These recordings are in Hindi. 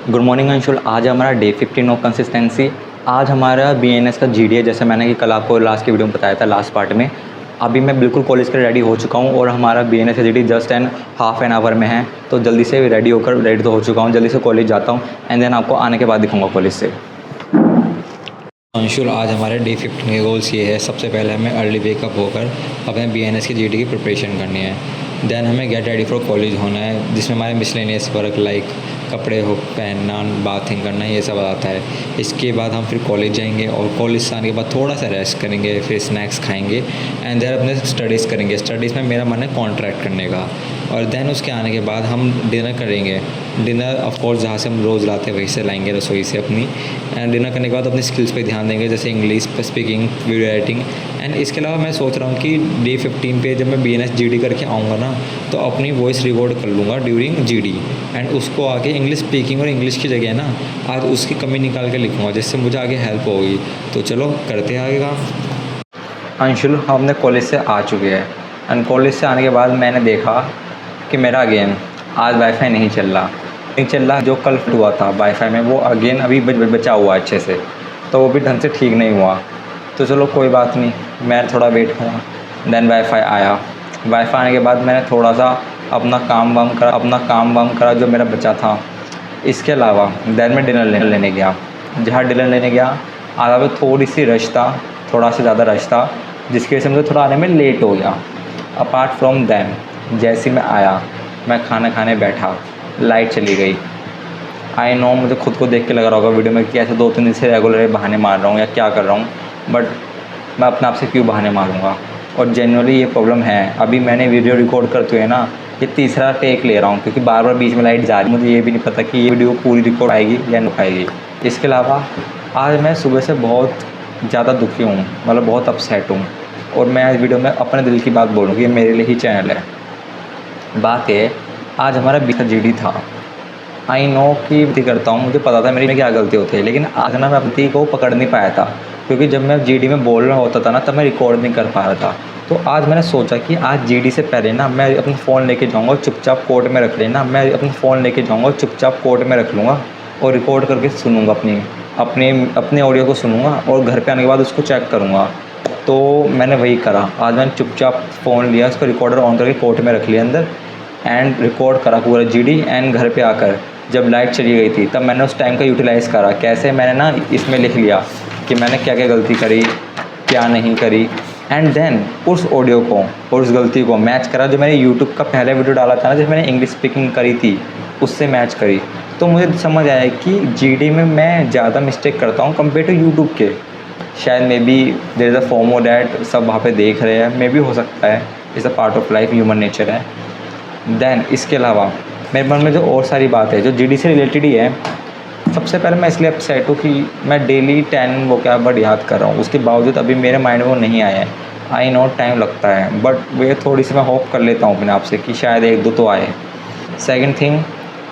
Good morning Anshul. आज हमारा डे 15 ऑफ कंसिस्टेंसी। आज हमारा बीएनएस का जीडी है, जैसे मैंने कि कल आपको लास्ट की वीडियो में बताया था, लास्ट पार्ट में। अभी मैं बिल्कुल कॉलेज के रेडी हो चुका हूँ और हमारा बीएनएस का GD just half an hour में है, तो जल्दी से रेडी होकर रेडी तो हो चुका हूँ, जल्दी से कॉलेज जाता हूँ एंड देन आपको आने के बाद दिखाऊंगा कॉलेज से। अंशुल, आज हमारे डे 15 के गोल्स ये है। सबसे पहले हमें अर्ली वेकअप होकर अपने बीएनएस की जीडी की प्रिपरेशन करनी है। देन हमें गेट रेडी फॉर कॉलेज होना है, जिसमें हमारे मिसलेनियस वर्क लाइक कपड़े हो पहनना, बाथिंग करना, ये सब आता है। इसके बाद हम फिर कॉलेज जाएंगे और कॉलेज से आने के बाद थोड़ा सा रेस्ट करेंगे, फिर स्नैक्स खाएंगे एंड देन अपने स्टडीज़ करेंगे। स्टडीज़ में मेरा मन है कॉन्ट्रैक्ट करने का। और देन उसके आने के बाद हम डिनर करेंगे। डिनर ऑफकोर्स जहाँ से हम रोज़ लाते हैं वहीं से लाएंगे, रसोई से अपनी। एंड डिनर करने के बाद अपनी स्किल्स पे ध्यान देंगे, जैसे English speaking, video editing. And इसके अलावा मैं सोच रहा हूँ कि डे 15 पे जब मैं बीएनएस जीडी करके आऊँगा ना, तो अपनी वॉइस रिकॉर्ड कर लूँगा ड्यूरिंग जीडी एंड उसको आगे इंग्लिश स्पीकिंग और इंग्लिश की जगह ना आज उसकी कमी निकाल के लिखूँगा, जिससे मुझे आगे हेल्प होगी। तो चलो करते हैं आगे काम। अंशुल, हमने कॉलेज से आ चुके हैं एंड कॉलेज से आने के बाद मैंने देखा कि मेरा अगेन आज वाईफाई नहीं चल रहा। जो कल हुआ था वाईफाई में वो अगेन अभी बचा हुआ अच्छे से, तो वो भी ढंग से ठीक नहीं हुआ। तो चलो कोई बात नहीं, मैं थोड़ा वेट करा। देन वाईफाई आया। वाईफाई आने के बाद मैंने थोड़ा सा अपना काम वाम करा जो मेरा बचा था। इसके अलावा देन मैं डिनर लेने गया। जहाँ डिनर लेने गया आधा पे थोड़ी सी रश था, थोड़ा सा ज़्यादा रश था, जिसकी वजह से मुझे थोड़ा आने में लेट हो गया। अपार्ट फ्रॉम दैन जैसे मैं आया, मैं खाना खाने बैठा, लाइट चली गई। आई नो मुझे खुद को देख के लग रहा होगा वीडियो में कि ऐसे 2-3 दिन से रेगुलर बहाने मार रहा हूँ या क्या कर रहा हूँ, बट मैं अपने आप से क्यों बहाने मारूँगा। और जेन्युइनली ये प्रॉब्लम है। अभी मैंने वीडियो रिकॉर्ड करते हुए ना ये तीसरा टेक ले रहा हूँ, क्योंकि बार बार बीच में लाइट जा रही है। मुझे ये भी नहीं पता कि ये वीडियो पूरी रिकॉर्ड आएगी या नहीं आएगी। इसके अलावा आज मैं सुबह से बहुत ज़्यादा दुखी हूँ, मतलब बहुत अपसेट हूँ। और मैं इस वीडियो में अपने दिल की बात बोलूँगी, ये मेरे लिए ही चैनल है। बात है, आज हमारा जीडी था। आई नो कि गलती करता हूँ, मुझे पता था मेरी क्या गलती होती है, लेकिन आज ना मैं गलती को पकड़ नहीं पाया था, क्योंकि जब मैं जीडी में बोल रहा होता था ना तब मैं रिकॉर्ड नहीं कर पा रहा था। तो आज मैंने सोचा कि आज जीडी से पहले ना मैं अपना फ़ोन लेके जाऊँगा और चुपचाप कोर्ट में रख लेना। मैं अपना फ़ोन लेके जाऊँगा और चुपचाप कोर्ट में रख लूँगा और रिकॉर्ड करके सुनूँगा, अपने ऑडियो को सुनूँगा और घर पे आने के बाद उसको चेक करूँगा। तो मैंने वही करा। आज मैंने चुपचाप फ़ोन लिया, उसको रिकॉर्डर ऑन करके कोर्ट में रख लिया अंदर एंड रिकॉर्ड करा पूरा जीडी। एंड घर पे आकर जब लाइट चली गई थी तब मैंने उस टाइम का यूटिलाइज़ करा। कैसे, मैंने ना इसमें लिख लिया कि मैंने क्या क्या गलती करी, क्या नहीं करी। एंड देन उस ऑडियो को और उस गलती को मैच करा जो मैंने यूट्यूब का पहला वीडियो डाला था ना, जब मैंने इंग्लिश स्पीकिंग करी थी, उससे मैच करी। तो मुझे समझ आया कि जीडी में मैं ज़्यादा मिस्टेक करता हूँ कंपेयर टू यूट्यूब के। शायद maybe there is a फॉर्मो डैट सब वहाँ पे देख रहे हैं, मे बी हो सकता है, is a part of life, human nature है। देन इसके अलावा मेरे मन में जो और सारी बात है जो जीडी से रिलेटेड ही है। सबसे पहले मैं इसलिए अपसेट हूँ कि मैं डेली 10 वोकैब याद कर रहा हूँ, उसके बावजूद अभी मेरे माइंड में वो नहीं आया है। आई नो टाइम लगता है, बट वे थोड़ी सी मैं होप कर लेता हूँ अपने आप से कि शायद 1-2 तो आए। सेकंड थिंग,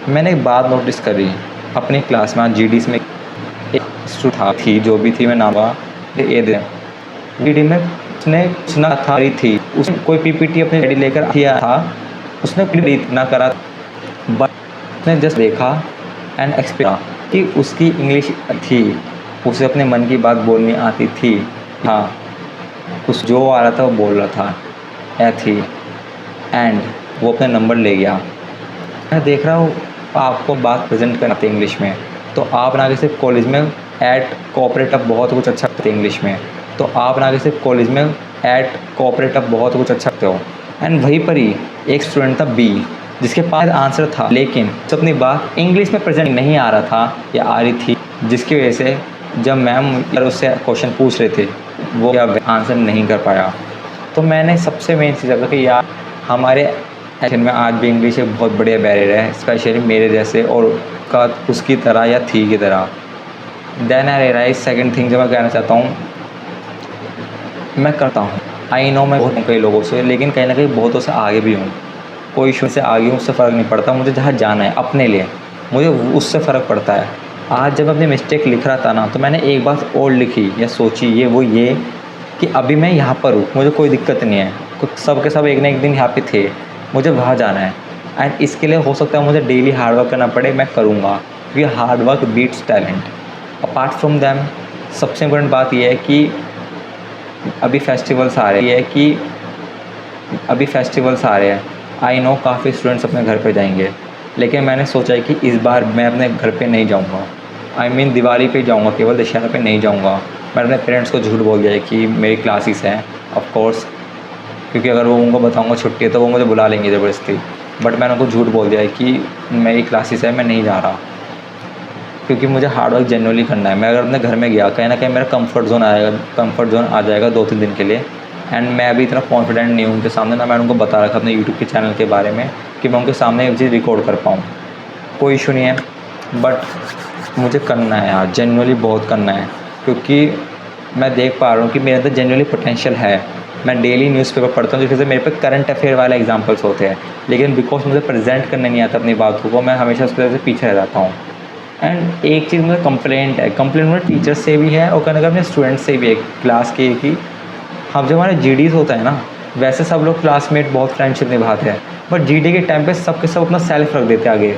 मैंने एक बात नोटिस करी अपनी क्लास में। जीडी में एक स्टूडेंट थी, जो भी थी, मैं नाम जीडी में उसने सुना था थी, उसने कोई पीपीटी अपने रेडी लेकर किया था, उसने रीड ना करा, बट उसने जस्ट देखा एंड एक्सपीरियंस कि उसकी इंग्लिश थी, उसे अपने मन की बात बोलनी आती थी। हाँ, उस जो आ रहा था वो बोल रहा था थी एंड वो अपना नंबर ले गया। मैं देख रहा हूँ आपको बात प्रेजेंट करना आती है इंग्लिश में, तो आप ना आगे सिर्फ कॉलेज में एट कोऑपरेट अप बहुत कुछ अच्छा करते हैं इंग्लिश में, तो आप ना आगे सिर्फ कॉलेज में एट कोऑपरेट अप बहुत कुछ अच्छा करते हो। एंड वहीं पर ही एक स्टूडेंट था बी, जिसके पास आंसर था, लेकिन जब अपनी बात इंग्लिश में प्रेजेंट नहीं आ रहा था या आ रही थी, जिसकी वजह से जब मैम उससे क्वेश्चन पूछ रहे थे वो आंसर नहीं कर पाया। तो मैंने सबसे मेन चीज़ लगा कि यार हमारे एक्शन में आज भी इंग्लिश एक बहुत बढ़िया बैरियर है, स्पेशली मेरे जैसे और का उसकी तरह या थी की तरह। Then I realise second thing जो मैं कहना चाहता हूँ, मैं करता हूँ, आई नो मैं बहुत कई लोगों से, लेकिन कहीं ना कहीं बहुतों से आगे भी हूँ। कोई इशू से आगे हूँ, उससे फ़र्क नहीं पड़ता, मुझे जहाँ जाना है अपने लिए मुझे उससे फ़र्क पड़ता है। आज जब अपनी मिस्टेक लिख रहा था ना, तो मैंने एक बात और लिखी या सोची, ये कि अभी मैं यहाँ पर हूँ, मुझे कोई दिक्कत नहीं है, कुछ सब के सब एक ना एक दिन यहाँ पे थे, मुझे वहाँ जाना है। एंड इसके लिए हो सकता है मुझे डेली हार्ड वर्क करना पड़े, मैं करूँगा। क्योंकि hard work beats talent. Apart from them सबसे इम्पोर्टेंट बात यह है कि अभी फेस्टिवल्स आ रहे हैं। आई नो काफ़ी स्टूडेंट्स अपने घर पे जाएंगे, लेकिन मैंने सोचा है कि इस बार मैं अपने घर पे नहीं जाऊंगा। आई मीन दिवाली पे जाऊंगा, केवल दशहरा पे नहीं जाऊंगा। मैंने अपने पेरेंट्स को झूठ बोल दिया है कि मेरी क्लासेस हैं, ऑफ कोर्स, क्योंकि अगर वो उनको बताऊंगा छुट्टी है तो वो मुझे बुला लेंगे ज़बरदस्ती। बट मैंने उनको झूठ बोल दिया है कि मेरी क्लासेस है, मैं नहीं जा रहा, क्योंकि मुझे हार्ड वर्क जेन्युइनली करना है। मैं अगर अपने घर में गया, कहीं ना कहीं मेरा कंफर्ट जोन आ जाएगा 2-3 दिन के लिए। एंड मैं अभी इतना कॉन्फिडेंट नहीं हूँ उनके सामने, ना मैंने उनको बता रखा अपने यूट्यूब के चैनल के बारे में कि मैं उनके सामने ये चीज़ रिकॉर्ड कर पाऊँ। कोई इशू नहीं है, बट मुझे करना है यार, जेन्युइनली बहुत करना है, क्योंकि मैं देख पा रहा हूँ कि मेरे अंदर जेन्युइनली पोटेंशियल है। मैं डेली न्यूज़पेपर पढ़ता हूँ जिससे मेरे पे करंट अफेयर वाले एग्जांपल्स होते हैं, लेकिन बिकॉज मुझे प्रेजेंट करने नहीं आता अपनी बातों को, मैं हमेशा उसकी वजह से पीछे रह जाता हूँ। एंड एक चीज़ मुझे कंप्लेंट मुझे टीचर्स से भी है और कहीं ना कहीं अपने स्टूडेंट्स से भी है क्लास के, कि हम जब हमारे GDs होता है ना, वैसे सब लोग क्लासमेट बहुत फ्रेंडशिप निभाते हैं, बट GD के टाइम पे सब के सब अपना सेल्फ रख देते हैं आगे।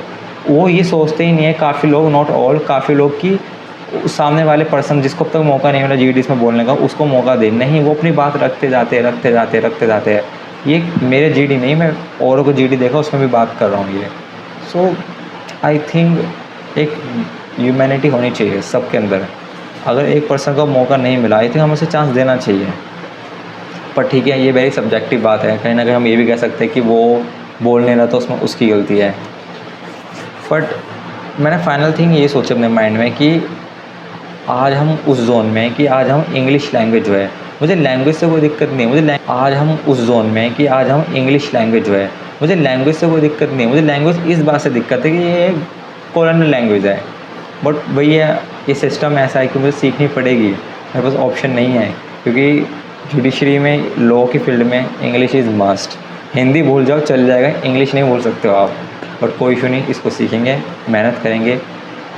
वो ये सोचते ही नहीं है, काफ़ी लोग, नॉट ऑल, काफ़ी लोग की सामने वाले पर्सन जिसको अब तक मौका नहीं मिला GDs में बोलने का, उसको मौका दे। नहीं, वो अपनी बात रखते जाते हैं। ये मेरे GD नहीं, मैं औरों को GD देखा उसमें भी बात कर रहा हूँ ये। सो आई थिंक एक ह्यूमैनिटी होनी चाहिए सबके अंदर। अगर एक पर्सन को मौका नहीं मिला, आई थिंक हमें उसे चांस देना चाहिए। पर ठीक है, ये वेरी सब्जेक्टिव बात है, कहीं ना कहीं हम ये भी कह सकते हैं कि वो बोल नहीं रहा तो उसमें उसकी गलती है। बट मैंने फाइनल थिंग ये सोचा अपने माइंड में कि आज हम उस जोन में कि आज हम इंग्लिश लैंग्वेज जो है, मुझे लैंग्वेज से कोई दिक्कत नहीं है, मुझे लैंग्वेज से कोई दिक्कत नहीं है। मुझे लैंग्वेज इस बात से दिक्कत है कि ये कॉलोनियल लैंग्वेज है। बट भैया ये सिस्टम ऐसा है कि मुझे सीखनी पड़ेगी, मेरे पास ऑप्शन नहीं है, क्योंकि जुडिशरी में, लॉ की फील्ड में इंग्लिश इज़ मस्ट। हिंदी भूल जाओ चल जाएगा, इंग्लिश नहीं भूल सकते हो आप। बट कोई इशू नहीं, इसको सीखेंगे, मेहनत करेंगे।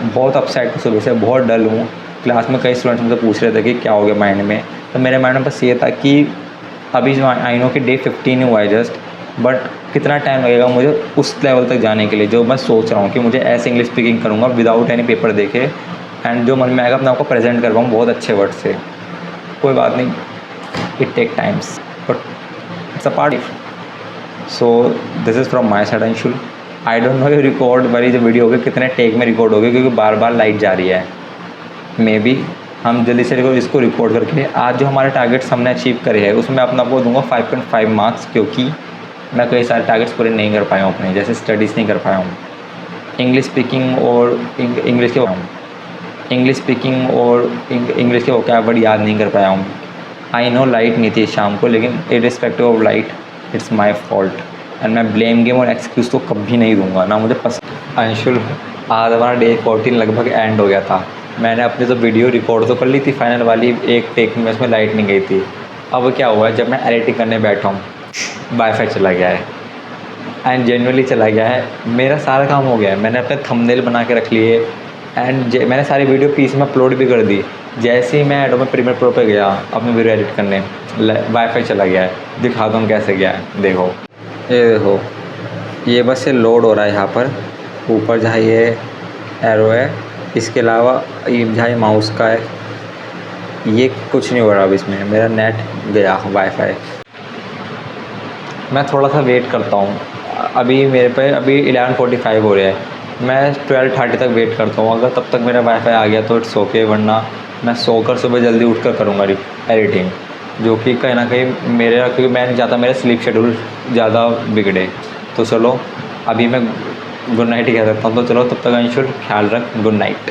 बहुत अपसेट हूँ सुबह से, बहुत डल हूँ। क्लास में कई स्टूडेंट्स मुझसे पूछ रहे थे कि क्या हो गया माइंड में, तो मेरे माइंड में बस ये था कि अभी जो आई नो कि डे 15 हुआ है जस्ट, बट कितना टाइम लगेगा मुझे उस लेवल तक जाने के लिए जो मैं सोच रहा हूँ कि मुझे ऐसे इंग्लिश स्पीकिंग करूँगा विदाउट एनी पेपर देखे, एंड जो मन में आएगा अपने आपको प्रेजेंट कर पाऊँ बहुत अच्छे वर्ड से। कोई बात नहीं, it take times but it's a part of, so this is from my side Anshul. I don't know ये रिकॉर्ड वाली जो वीडियो होगी कितने टेक में रिकॉर्ड होगी, क्योंकि बार बार लाइट जा रही है। मे बी हम जल्दी से इसको रिकॉर्ड करके आज जो हमारे टारगेट्स हमने अचीव करे हैं उसमें अपना आपको दूंगा 5.5 मार्क्स, क्योंकि मैं कई सारे टारगेट्स पूरे नहीं कर पाया हूँ अपने, जैसे स्टडीज़ नहीं कर पाया हूँ, इंग्लिश स्पीकिंग और इंग्लिश के वोकैबुलरी याद नहीं कर पाया हूँ। आई नो लाइट नहीं थी शाम को, लेकिन irrespective of light it's my fault, and मैं ब्लेम गेम और एक्सक्यूज़ तो कभी नहीं दूंगा ना, मुझे पसंद। अंशुल, आज हमारा डे 14 लगभग एंड हो गया था। मैंने अपनी तो वीडियो रिकॉर्ड तो कर ली थी फाइनल वाली, एक टेक में उसमें लाइट नहीं गई थी। अब क्या हुआ है, जब मैं एडिटिंग करने बैठा हूँ वाईफाई चला गया है, एंड जेन्युइनली चला गया है। मेरा सारा काम हो गया है, मैंने अपने थंबनेल बना के रख लिए, एंड मैंने सारी वीडियो पीसी में अपलोड भी कर दी। जैसे ही मैं एडोबे प्रीमियर प्रो पे गया अपनी वीडियो एडिट करने, वाईफाई चला गया है। दिखा दूँ कैसे गया है, देखो ये देखो, ये बस ये लोड हो रहा है यहाँ पर ऊपर जहाँ ये एरो है, इसके अलावा ये जहाँ ये माउस का है ये कुछ नहीं हो रहा। अब इसमें मेरा नेट गया वाईफाई। मैं थोड़ा सा वेट करता हूँ, अभी मेरे पे अभी 11:45 हो रहा है, मैं 12:30 तक वेट करता हूँ। अगर तब तक मेरा वाईफाई आ गया तो इट्स ओके, वरना मैं सोकर सुबह जल्दी उठकर करूँगा एडिटिंग, जो कि कहीं ना कहीं मेरा, क्योंकि मैं नहीं चाहता मेरा स्लीप शेड्यूल ज़्यादा बिगड़े। तो चलो अभी मैं गुड नाइट ही कह सकता हूँ। तो चलो तब तक अंशुल ख्याल रख, गुड नाइट।